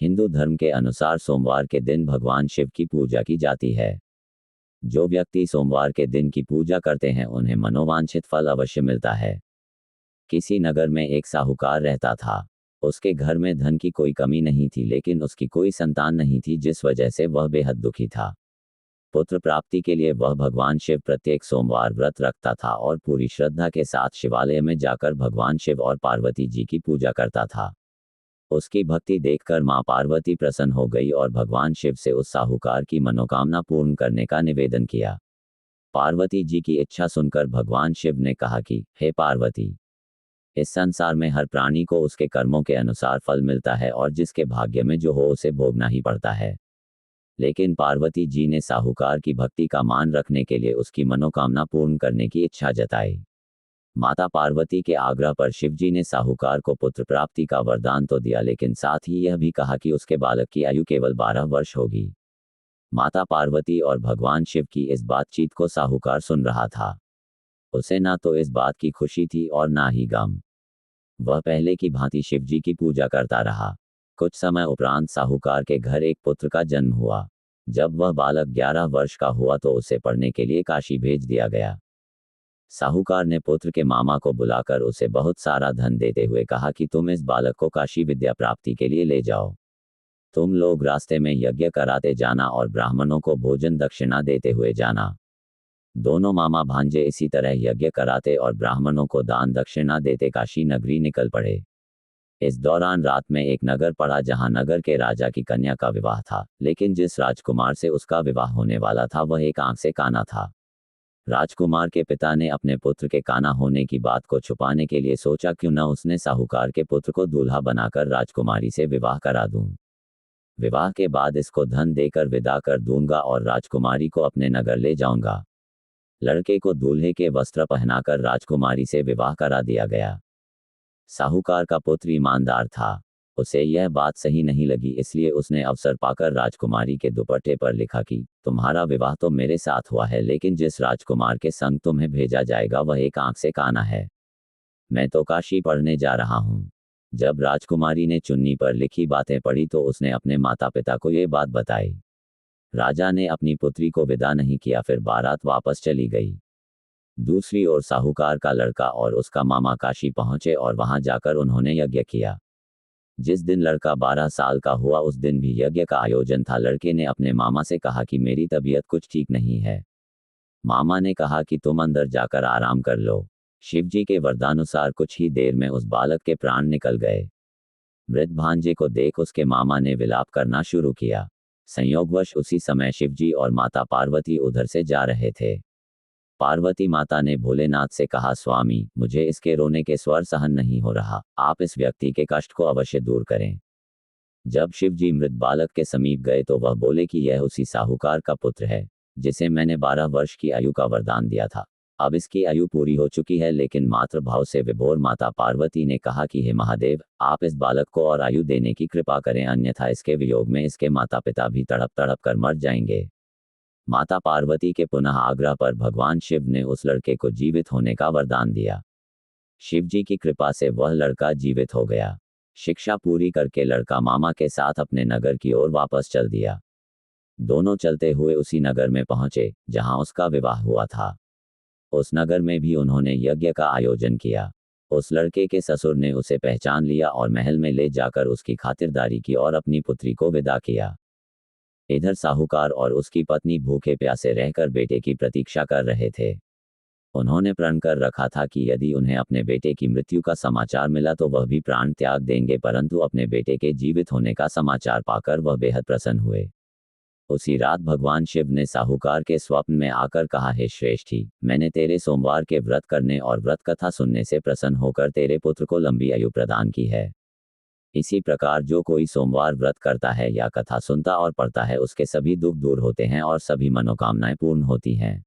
हिंदू धर्म के अनुसार सोमवार के दिन भगवान शिव की पूजा की जाती है। जो व्यक्ति सोमवार के दिन की पूजा करते हैं उन्हें मनोवांछित फल अवश्य मिलता है। किसी नगर में एक साहूकार रहता था। उसके घर में धन की कोई कमी नहीं थी, लेकिन उसकी कोई संतान नहीं थी, जिस वजह से वह बेहद दुखी था। पुत्र प्राप्ति के लिए वह भगवान शिव प्रत्येक सोमवार व्रत रखता था और पूरी श्रद्धा के साथ शिवालय में जाकर भगवान शिव और पार्वती जी की पूजा करता था। उसकी भक्ति देखकर मां पार्वती प्रसन्न हो गई और भगवान शिव से उस साहूकार की मनोकामना पूर्ण करने का निवेदन किया। पार्वती जी की इच्छा सुनकर भगवान शिव ने कहा कि हे पार्वती, इस संसार में हर प्राणी को उसके कर्मों के अनुसार फल मिलता है और जिसके भाग्य में जो हो उसे भोगना ही पड़ता है। लेकिन पार्वती जी ने साहूकार की भक्ति का मान रखने के लिए उसकी मनोकामना पूर्ण करने की इच्छा जताई। माता पार्वती के आग्रह पर शिवजी ने साहूकार को पुत्र प्राप्ति का वरदान तो दिया, लेकिन साथ ही यह भी कहा कि उसके बालक की आयु केवल 12 वर्ष होगी। माता पार्वती और भगवान शिव की इस बातचीत को साहूकार सुन रहा था। उसे ना तो इस बात की खुशी थी और ना ही गम। वह पहले की भांति शिवजी की पूजा करता रहा। कुछ समय उपरांत साहूकार के घर एक पुत्र का जन्म हुआ। जब वह बालक 11 वर्ष का हुआ तो उसे पढ़ने के लिए काशी भेज दिया गया। साहूकार ने पुत्र के मामा को बुलाकर उसे बहुत सारा धन देते हुए कहा कि तुम इस बालक को काशी विद्या प्राप्ति के लिए ले जाओ। तुम लोग रास्ते में यज्ञ कराते जाना और ब्राह्मणों को भोजन दक्षिणा देते हुए जाना। दोनों मामा भांजे इसी तरह यज्ञ कराते और ब्राह्मणों को दान दक्षिणा देते काशी नगरी निकल पड़े। इस दौरान रात में एक नगर पड़ा जहां नगर के राजा की कन्या का विवाह था, लेकिन जिस राजकुमार से उसका विवाह होने वाला था वह एक आंख से काना था। राजकुमार के पिता ने अपने पुत्र के काना होने की बात को छुपाने के लिए सोचा क्यों न उसने साहूकार के पुत्र को दूल्हा बनाकर राजकुमारी से विवाह करा दूं। विवाह के बाद इसको धन देकर विदा कर दूंगा और राजकुमारी को अपने नगर ले जाऊंगा। लड़के को दूल्हे के वस्त्र पहनाकर राजकुमारी से विवाह करा दिया गया। साहूकार का पुत्र ईमानदार था। उसे यह बात सही नहीं लगी, इसलिए उसने अवसर पाकर राजकुमारी के दुपट्टे पर लिखा कि तुम्हारा विवाह तो मेरे साथ हुआ है, लेकिन जिस राजकुमार के संग तुम्हें भेजा जाएगा वह एक आंख से काना है। मैं तो काशी पढ़ने जा रहा हूँ। जब राजकुमारी ने चुन्नी पर लिखी बातें पढ़ी तो उसने अपने माता पिता को ये बात बताई। राजा ने अपनी पुत्री को विदा नहीं किया, फिर बारात वापस चली गई। दूसरी ओर साहूकार का लड़का और उसका मामा काशी पहुंचे और वहां जाकर उन्होंने यज्ञ किया। जिस दिन लड़का 12 साल का हुआ उस दिन भी यज्ञ का आयोजन था। लड़के ने अपने मामा से कहा कि मेरी तबीयत कुछ ठीक नहीं है। मामा ने कहा कि तुम अंदर जाकर आराम कर लो। शिवजी के वरदानुसार कुछ ही देर में उस बालक के प्राण निकल गए। मृत भांजे को देख उसके मामा ने विलाप करना शुरू किया। संयोगवश उसी समय शिवजी और माता पार्वती उधर से जा रहे थे। पार्वती माता ने भोलेनाथ से कहा, स्वामी, मुझे इसके रोने के स्वर सहन नहीं हो रहा, आप इस व्यक्ति के कष्ट को अवश्य दूर करें। जब शिवजी मृत बालक के समीप गए तो वह बोले कि यह उसी साहूकार का पुत्र है जिसे मैंने 12 वर्ष की आयु का वरदान दिया था। अब इसकी आयु पूरी हो चुकी है, लेकिन मातृभाव से विभोर माता पार्वती ने कहा कि हे महादेव, आप इस बालक को और आयु देने की कृपा करें, अन्यथा इसके वियोग में इसके माता पिता भी तड़प तड़प कर मर जाएंगे। माता पार्वती के पुनः आग्रह पर भगवान शिव ने उस लड़के को जीवित होने का वरदान दिया। शिवजी की कृपा से वह लड़का जीवित हो गया। शिक्षा पूरी करके लड़का मामा के साथ अपने नगर की ओर वापस चल दिया। दोनों चलते हुए उसी नगर में पहुंचे जहां उसका विवाह हुआ था। उस नगर में भी उन्होंने यज्ञ का आयोजन किया। उस लड़के के ससुर ने उसे पहचान लिया और महल में ले जाकर उसकी खातिरदारी की और अपनी पुत्री को विदा किया। इधर साहूकार और उसकी पत्नी भूखे प्यासे रहकर बेटे की प्रतीक्षा कर रहे थे। उन्होंने प्रण कर रखा था कि यदि उन्हें अपने बेटे की मृत्यु का समाचार मिला तो वह भी प्राण त्याग देंगे, परंतु अपने बेटे के जीवित होने का समाचार पाकर वह बेहद प्रसन्न हुए। उसी रात भगवान शिव ने साहूकार के स्वप्न में आकर कहा, हे श्रेष्ठी, मैंने तेरे सोमवार के व्रत करने और व्रत कथा सुनने से प्रसन्न होकर तेरे पुत्र को लंबी आयु प्रदान की है। इसी प्रकार जो कोई सोमवार व्रत करता है या कथा सुनता और पढ़ता है उसके सभी दुख दूर होते हैं और सभी मनोकामनाएं पूर्ण होती हैं।